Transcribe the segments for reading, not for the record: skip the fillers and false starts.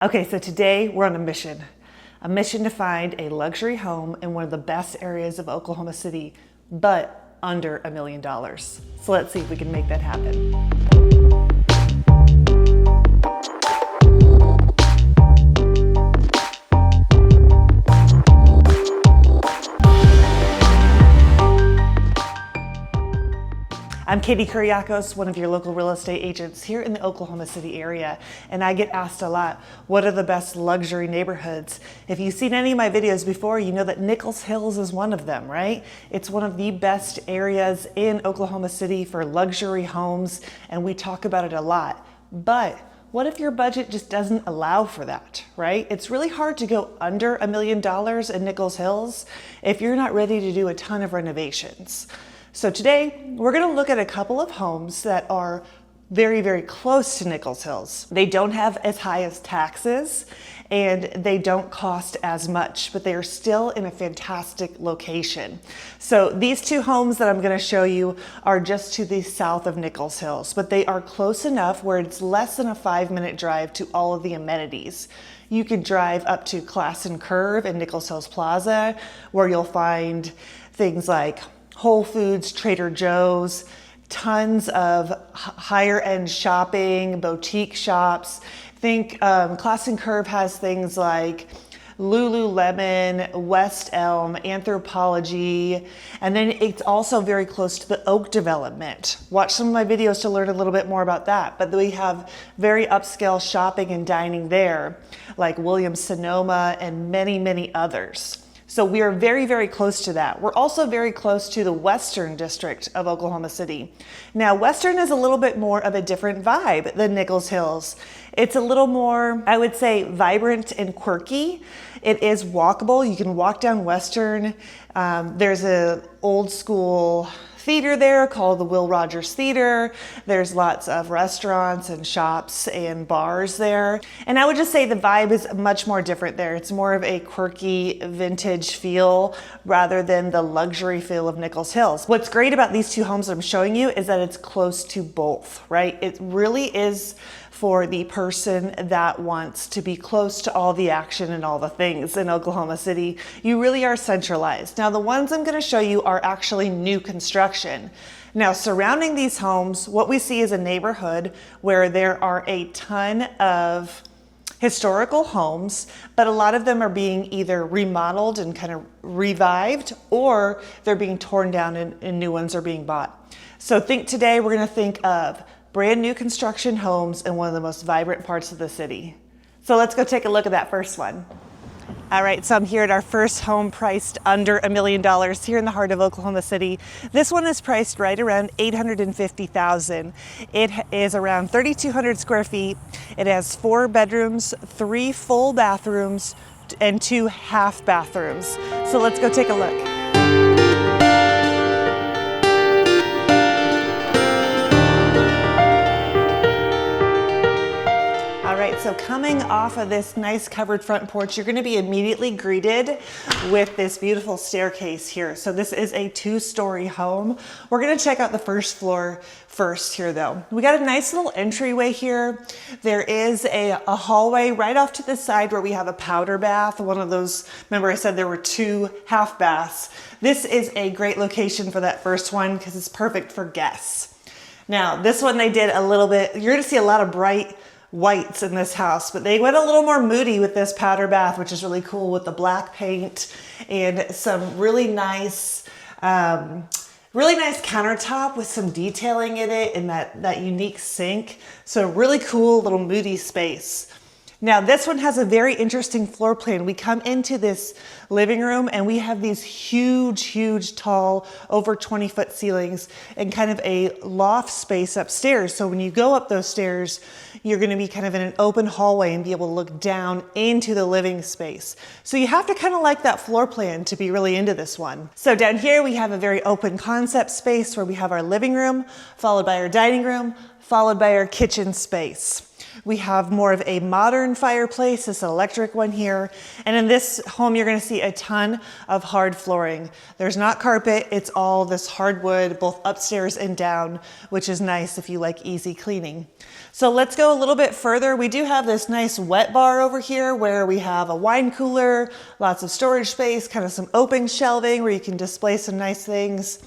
Okay, so today we're on a mission to find a luxury home in one of the best areas of Oklahoma City, but under $1 million. So let's see if we can make that happen. I'm Katie Kuriakos, one of your local real estate agents here in the Oklahoma City area, and I get asked a lot, what are the best luxury neighborhoods? If you've seen any of my videos before, you know that Nichols Hills is one of them, right? It's one of the best areas in Oklahoma City for luxury homes, and we talk about it a lot. But what if your budget just doesn't allow for that, right? It's really hard to go under $1 million in Nichols Hills if you're not ready to do a ton of renovations. So today, we're gonna look at a couple of homes that are very, very close to Nichols Hills. They don't have as high as taxes and they don't cost as much, but they are still in a fantastic location. So these two homes that I'm gonna show you are just to the south of Nichols Hills, but they are close enough where it's less than a 5-minute drive to all of the amenities. You could drive up to Class and Curve in Nichols Hills Plaza, where you'll find things like Whole Foods, Trader Joe's, tons of higher end shopping, boutique shops. Think Class and Curve has things like Lululemon, West Elm, Anthropologie, and then it's also very close to the Oak development. Watch some of my videos to learn a little bit more about that, but we have very upscale shopping and dining there, like Williams-Sonoma and many, many others. So we are very, very close to that. We're also very close to the Western District of Oklahoma City. Now, Western is a little bit more of a different vibe than Nichols Hills. It's a little more, I would say, vibrant and quirky. It is walkable. You can walk down Western. There's an old school theater there called the Will Rogers Theater. There's lots of restaurants and shops and bars there. And I would just say the vibe is much more different there. It's more of a quirky vintage feel rather than the luxury feel of Nichols Hills. What's great about these two homes I'm showing you is that it's close to both, right? It really is for the person that wants to be close to all the action and all the things in Oklahoma City. You really are centralized. Now, the ones I'm gonna show you are actually new construction. Now, surrounding these homes, what we see is a neighborhood where there are a ton of historical homes, but a lot of them are being either remodeled and kind of revived, or they're being torn down and new ones are being bought. So today we're gonna think of brand new construction homes in one of the most vibrant parts of the city. So let's go take a look at that first one. All right, so I'm here at our first home priced under $1 million here in the heart of Oklahoma City. This one is priced right around $850,000. It is around 3,200 square feet. It has 4 bedrooms, 3 full bathrooms, and 2 half bathrooms. So let's go take a look. So coming off of this nice covered front porch, you're gonna be immediately greeted with this beautiful staircase here. So this is a 2-story home. We're gonna check out the first floor first here though. We got a nice little entryway here. There is a hallway right off to the side where we have a powder bath. One of those, remember I said there were 2 half baths. This is a great location for that first one because it's perfect for guests. Now this one they did a little bit, you're gonna see a lot of bright whites in this house, but they went a little more moody with this powder bath, which is really cool with the black paint and some really nice countertop with some detailing in it and that unique sink. So really cool little moody space. Now this one has a very interesting floor plan. We come into this living room and we have these huge, tall, over 20-foot ceilings and kind of a loft space upstairs. So when you go up those stairs, you're gonna be kind of in an open hallway and be able to look down into the living space. So you have to kind of like that floor plan to be really into this one. So down here we have a very open concept space where we have our living room, followed by our dining room, followed by our kitchen space. We have more of a modern fireplace, this electric one here. And in this home, you're gonna see a ton of hard flooring. There's not carpet, it's all this hardwood, both upstairs and down, which is nice if you like easy cleaning. So let's go a little bit further. We do have this nice wet bar over here where we have a wine cooler, lots of storage space, kind of some open shelving where you can display some nice things.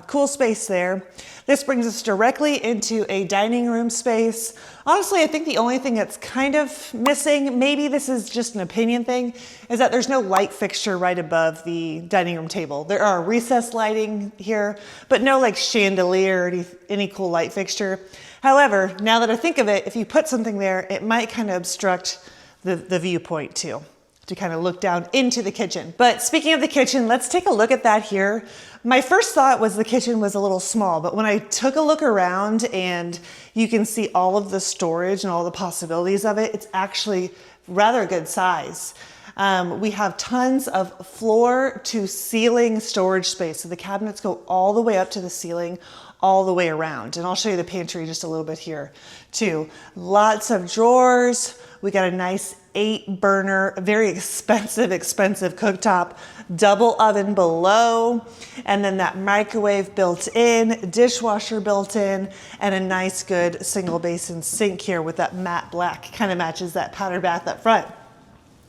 Cool space there. This brings us directly into a dining room space. Honestly, I think the only thing that's kind of missing, maybe this is just an opinion thing, is that there's no light fixture right above the dining room table. There are recessed lighting here, but no like chandelier or any cool light fixture. However, now that I think of it, if you put something there, it might kind of obstruct the viewpoint too, to kind of look down into the kitchen. But speaking of the kitchen, let's take a look at that here. My first thought was the kitchen was a little small, but when I took a look around and you can see all of the storage and all the possibilities of it, it's actually rather good size. We have tons of floor to ceiling storage space. So the cabinets go all the way up to the ceiling, all the way around. And I'll show you the pantry just a little bit here too. Lots of drawers. We got a nice 8-burner, very expensive cooktop, double oven below, and then that microwave built in, dishwasher built in, and a nice good single basin sink here with that matte black, kind of matches that powder bath up front.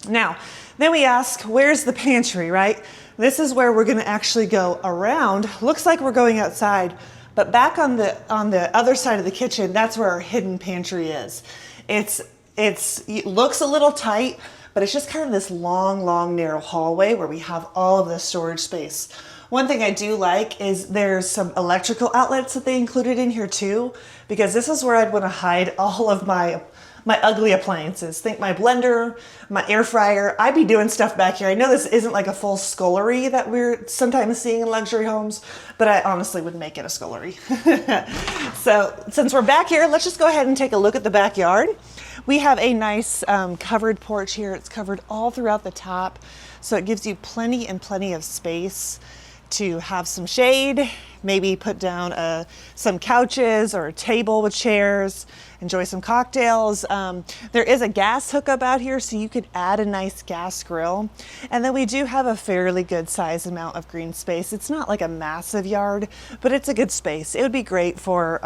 Now, then we ask, where's the pantry, right? This is where we're gonna actually go around. Looks like we're going outside, but back on the other side of the kitchen, that's where our hidden pantry is. It looks a little tight, but it's just kind of this long, narrow hallway where we have all of this storage space. One thing I do like is there's some electrical outlets that they included in here too, because this is where I'd want to hide all of my ugly appliances. Think my blender, my air fryer. I'd be doing stuff back here. I know this isn't like a full scullery that we're sometimes seeing in luxury homes, but I honestly would make it a scullery. So since we're back here, let's just go ahead and take a look at the backyard. We have a nice covered porch here. It's covered all throughout the top, so it gives you plenty of space to have some shade, maybe put down some couches or a table with chairs, enjoy some cocktails. There is a gas hookup out here, so you could add a nice gas grill. And then we do have a fairly good size amount of green space. It's not like a massive yard, but it's a good space. It would be great for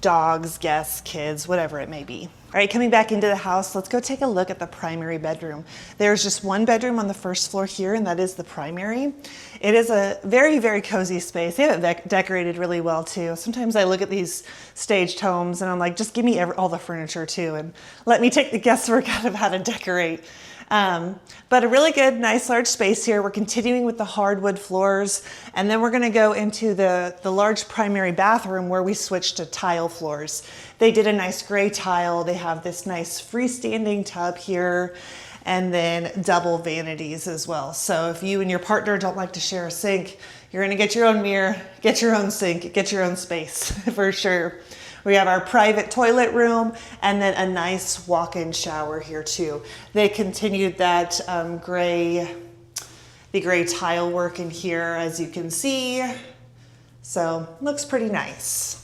dogs, guests, kids, whatever it may be. All right, coming back into the house, let's go take a look at the primary bedroom. There's just one bedroom on the first floor here, and that is the primary. It is a very cozy space. They have it decorated really well too. Sometimes I look at these staged homes and I'm like, just give me all the furniture too, and let me take the guesswork out of how to decorate. But a really good, nice large space here. We're continuing with the hardwood floors, and then we're gonna go into the large primary bathroom where we switched to tile floors. They did a nice gray tile. They have this nice freestanding tub here, and then double vanities as well. So if you and your partner don't like to share a sink, you're gonna get your own mirror, get your own sink, get your own space for sure. We have our private toilet room and then a nice walk-in shower here too. They continued that the gray tile work in here, as you can see. So looks pretty nice.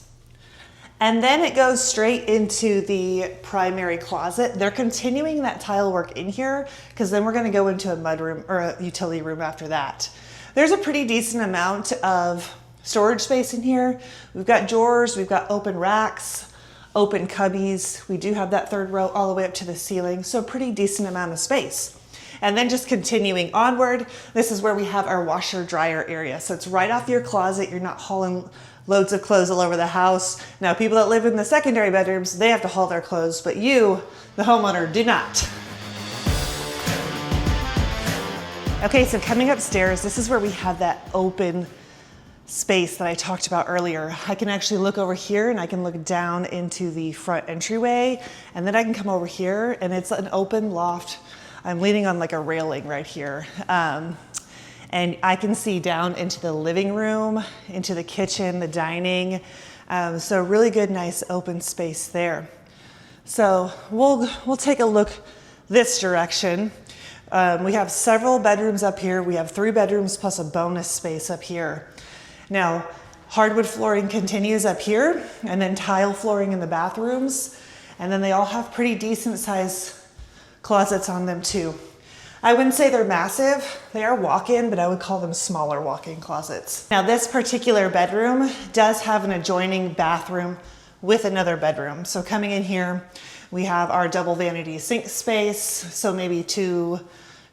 And then it goes straight into the primary closet. They're continuing that tile work in here because then we're gonna go into a mudroom or a utility room after that. There's a pretty decent amount of storage space in here. We've got drawers, we've got open racks, open cubbies. We do have that third row all the way up to the ceiling, so pretty decent amount of space. And then just continuing onward, this is where we have our washer dryer area. So it's right off your closet. You're not hauling loads of clothes all over the house. Now, people that live in the secondary bedrooms, they have to haul their clothes, but you, the homeowner, do not. Okay, so coming upstairs, this is where we have that open space that I talked about earlier. I can actually look over here and I can look down into the front entryway, and then I can come over here and it's an open loft. I'm leaning on like a railing right here. And I can see down into the living room, into the kitchen, the dining. So really good, nice open space there. So we'll take a look this direction. We have several bedrooms up here. We have 3 bedrooms plus a bonus space up here. Now, hardwood flooring continues up here, and then tile flooring in the bathrooms. And then they all have pretty decent sized closets on them too. I wouldn't say they're massive. They are walk-in, but I would call them smaller walk-in closets. Now this particular bedroom does have an adjoining bathroom with another bedroom. So coming in here, we have our double vanity sink space. So maybe two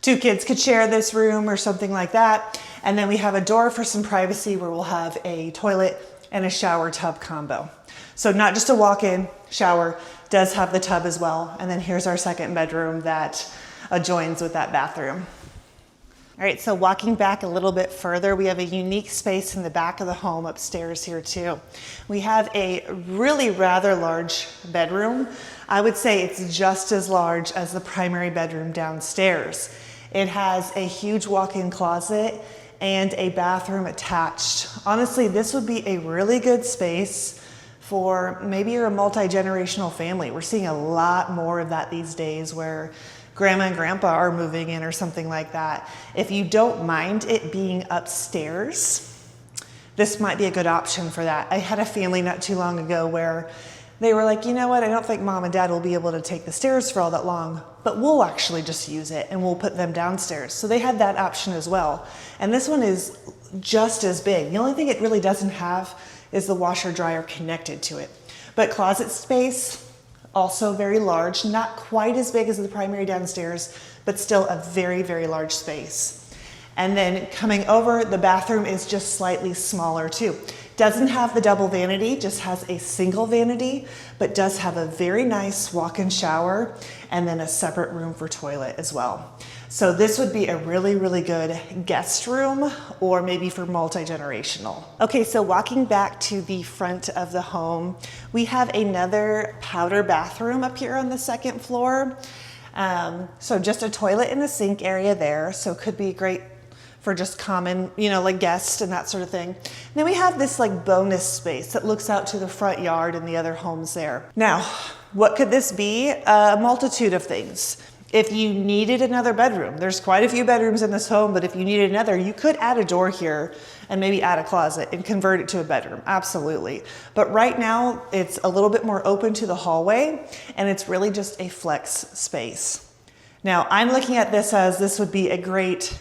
kids could share this room or something like that. And then we have a door for some privacy where we'll have a toilet and a shower tub combo. So not just a walk-in shower, does have the tub as well. And then here's our second bedroom that adjoins with that bathroom. All right, so walking back a little bit further, we have a unique space in the back of the home upstairs here too. We have a really rather large bedroom. I would say it's just as large as the primary bedroom downstairs. It has a huge walk-in closet and a bathroom attached. Honestly, this would be a really good space for maybe you're a multi-generational family. We're seeing a lot more of that these days where grandma and grandpa are moving in or something like that. If you don't mind it being upstairs, this might be a good option for that. I had a family not too long ago where they were like, you know what, I don't think mom and dad will be able to take the stairs for all that long, but we'll actually just use it and we'll put them downstairs. So they had that option as well. And this one is just as big. The only thing it really doesn't have is the washer dryer connected to it. But closet space, also very large, not quite as big as the primary downstairs, but still a very, very large space. And then coming over, the bathroom is just slightly smaller too. Doesn't have the double vanity, just has a single vanity, but does have a very nice walk-in shower and then a separate room for toilet as well. So this would be a really, really good guest room or maybe for multi-generational. Okay, so walking back to the front of the home, we have another powder bathroom up here on the second floor. So just a toilet and a sink area there. So it could be great for just common, you know, like guests and that sort of thing. And then we have this like bonus space that looks out to the front yard and the other homes there. Now, what could this be? A multitude of things. If you needed another bedroom, there's quite a few bedrooms in this home, but if you needed another, you could add a door here and maybe add a closet and convert it to a bedroom, absolutely. But right now, it's a little bit more open to the hallway and it's really just a flex space. Now, I'm looking at this as this would be a great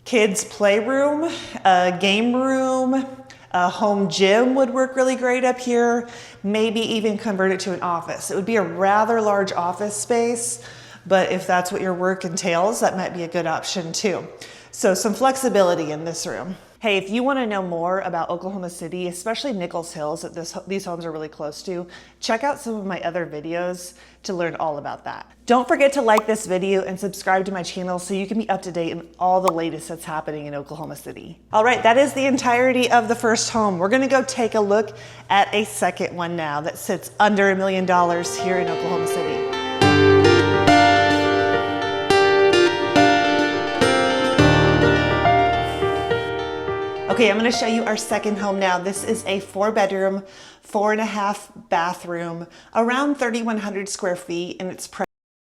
kids playroom, a game room, a home gym would work really great up here, maybe even convert it to an office. It would be a rather large office space, but if that's what your work entails, that might be a good option too. So some flexibility in this room. Hey, if you want to know more about Oklahoma City, especially Nichols Hills that these homes are really close to, check out some of my other videos to learn all about that. Don't forget to like this video and subscribe to my channel so you can be up to date on all the latest that's happening in Oklahoma City. All right, that is the entirety of the first home. We're gonna go take a look at a second one now that sits under $1 million here in Oklahoma City. Okay, I'm gonna show you our second home now. This is a 4-bedroom, 4.5 bathroom, around 3,100 square feet, and it's